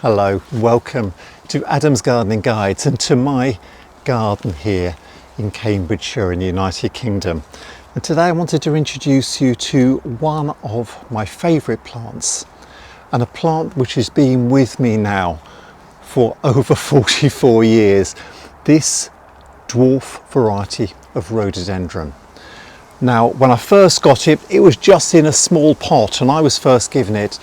Hello, welcome to Adam's Gardening Guides and to my garden here in Cambridgeshire in the United Kingdom. And today I wanted to introduce you to one of my favourite plants, and a plant which has been with me now for over 44 years, this dwarf variety of rhododendron. Now, when I first got it, it was just in a small pot, and I was first given it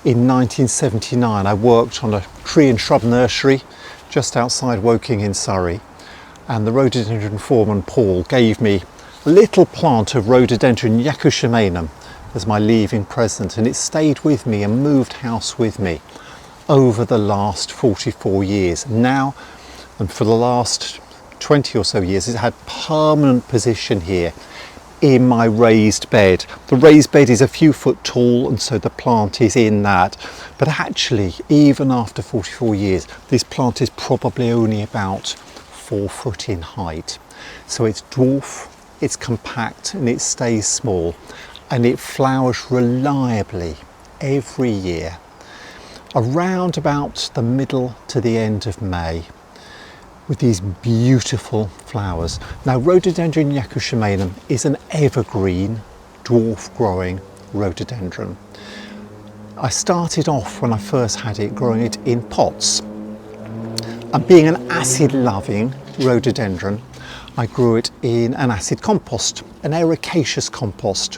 in 1979. I worked on a tree and shrub nursery just outside Woking in Surrey, and the rhododendron foreman Paul gave me a little plant of Rhododendron yakushimanum as my leaving present, and it stayed with me and moved house with me over the last 44 years. Now, and for the last 20 or so years, it's had permanent position here in my raised bed. The raised bed is a few foot tall, and so the plant is in that. But actually, even after 44 years, this plant is probably only about 4 foot in height. So it's dwarf, it's compact, and it stays small, and it flowers reliably every year around about the middle to the end of May, with these beautiful flowers. Now, Rhododendron yakushimanum is an evergreen, dwarf growing rhododendron. I started off, when I first had it, growing it in pots. And being an acid loving rhododendron, I grew it in an acid compost, an ericaceous compost,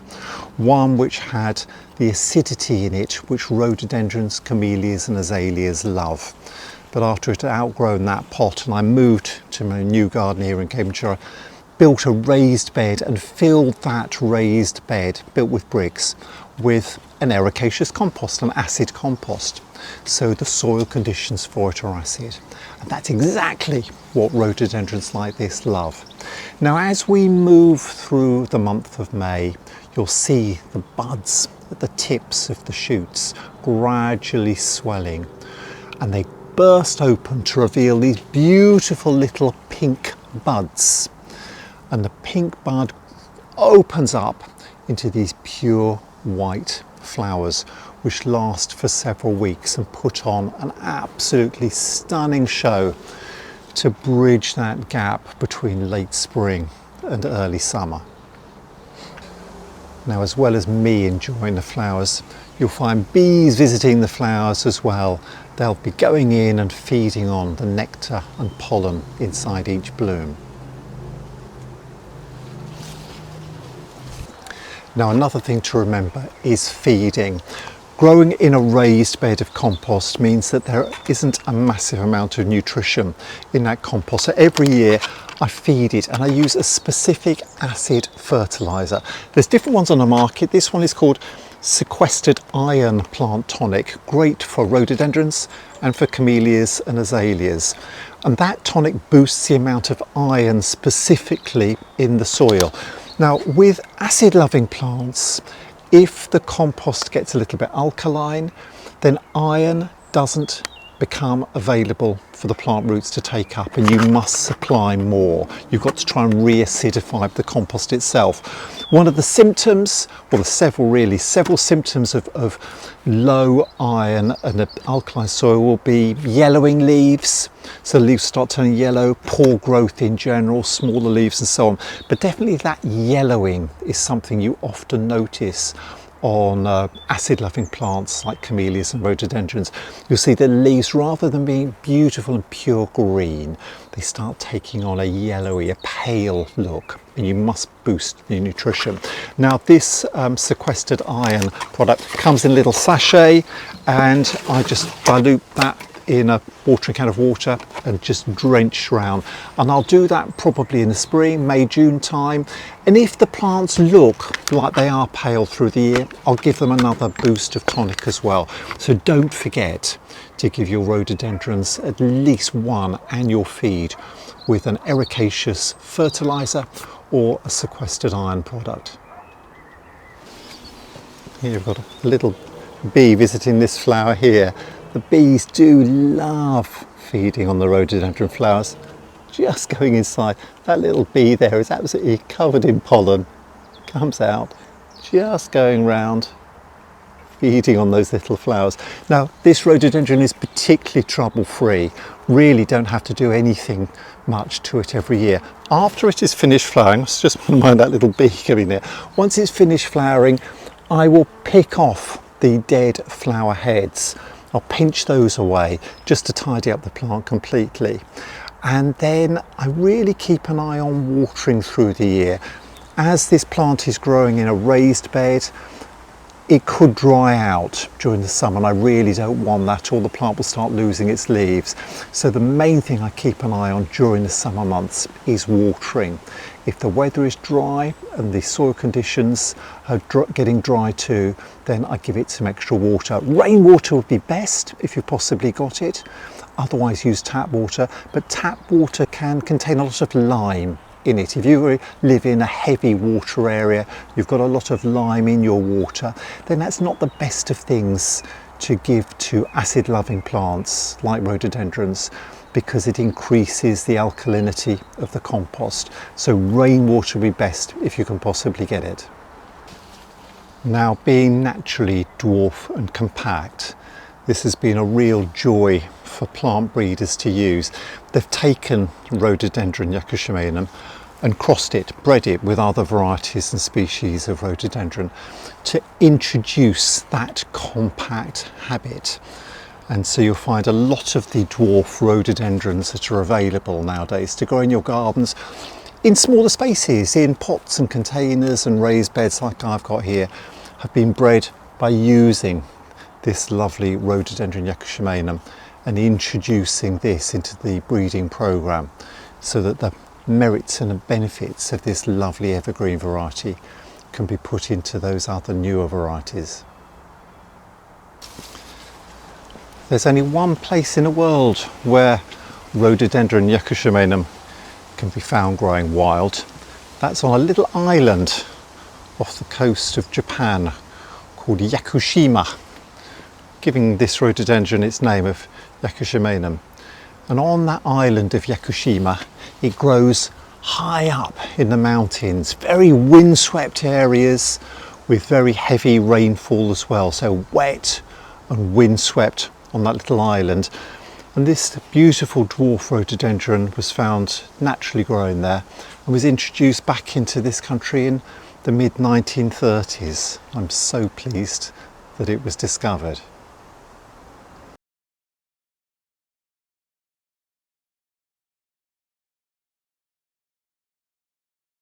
one which had the acidity in it which rhododendrons, camellias and azaleas love. But after it had outgrown that pot and I moved to my new garden here in Cambridgeshire, I built a raised bed and filled that raised bed, built with bricks, with an ericaceous compost, an acid compost. So the soil conditions for it are acid. And that's exactly what rhododendrons like this love. Now, as we move through the month of May, you'll see the buds at the tips of the shoots gradually swelling, and they burst open to reveal these beautiful little pink buds, and the pink bud opens up into these pure white flowers which last for several weeks and put on an absolutely stunning show to bridge that gap between late spring and early summer. Now, as well as me enjoying the flowers, you'll find bees visiting the flowers as well. They'll be going in and feeding on the nectar and pollen inside each bloom. Now, another thing to remember is feeding. Growing in a raised bed of compost means that there isn't a massive amount of nutrition in that compost. So every year I feed it, and I use a specific acid fertiliser. There's different ones on the market. This one is called sequestered iron plant tonic, great for rhododendrons and for camellias and azaleas. And that tonic boosts the amount of iron specifically in the soil. Now, with acid loving plants, if the compost gets a little bit alkaline, then iron doesn't become available for the plant roots to take up, and you must supply more. You've got to try and re-acidify the compost itself. One of the symptoms, well, there's several symptoms of low iron and an alkaline soil will be yellowing leaves. So leaves start turning yellow, poor growth in general, smaller leaves and so on. But definitely that yellowing is something you often notice on acid-loving plants like camellias and rhododendrons. You'll see the leaves, rather than being beautiful and pure green, they start taking on a yellowy, a pale look, and you must boost the nutrition. Now, this sequestered iron product comes in a little sachet, and I just dilute that in a watering can of water and just drench round, and I'll do that probably in the spring, May, June time. And if the plants look like they are pale through the year, I'll give them another boost of tonic as well. So don't forget to give your rhododendrons at least one annual feed with an ericaceous fertiliser or a sequestered iron product. Here you've got a little bee visiting this flower here. The bees do love feeding on the rhododendron flowers. Just going inside, that little bee there is absolutely covered in pollen. Comes out, just going round, feeding on those little flowers. Now this rhododendron is particularly trouble-free. Really don't have to do anything much to it every year. After it is finished flowering, let's just mind that little bee coming there. Once it's finished flowering, I will pick off the dead flower heads. I'll pinch those away just to tidy up the plant completely. And then I really keep an eye on watering through the year. As this plant is growing in a raised bed, it could dry out during the summer, and I really don't want that, or the plant will start losing its leaves. So the main thing I keep an eye on during the summer months is watering. If the weather is dry and the soil conditions are getting dry too, then I give it some extra water. Rainwater would be best if you possibly got it. Otherwise use tap water, but tap water can contain a lot of lime in it. If you live in a heavy water area, you've got a lot of lime in your water, then that's not the best of things to give to acid loving plants like rhododendrons, because it increases the alkalinity of the compost. So rainwater would be best if you can possibly get it. Now, being naturally dwarf and compact, this has been a real joy for plant breeders to use. They've taken Rhododendron yakushimanum and crossed it, bred it with other varieties and species of rhododendron to introduce that compact habit. And so you'll find a lot of the dwarf rhododendrons that are available nowadays to grow in your gardens in smaller spaces, in pots and containers and raised beds like I've got here, have been bred by using this lovely Rhododendron yakushimanum and introducing this into the breeding program, so that the merits and the benefits of this lovely evergreen variety can be put into those other newer varieties. There's only one place in the world where Rhododendron yakushimanum can be found growing wild. That's on a little island off the coast of Japan called Yakushima, giving this rhododendron its name of Yakushimanum. And on that island of Yakushima, it grows high up in the mountains, very windswept areas with very heavy rainfall as well, so wet and windswept on that little island. And this beautiful dwarf rhododendron was found naturally growing there and was introduced back into this country in the mid-1930s. I'm so pleased that it was discovered.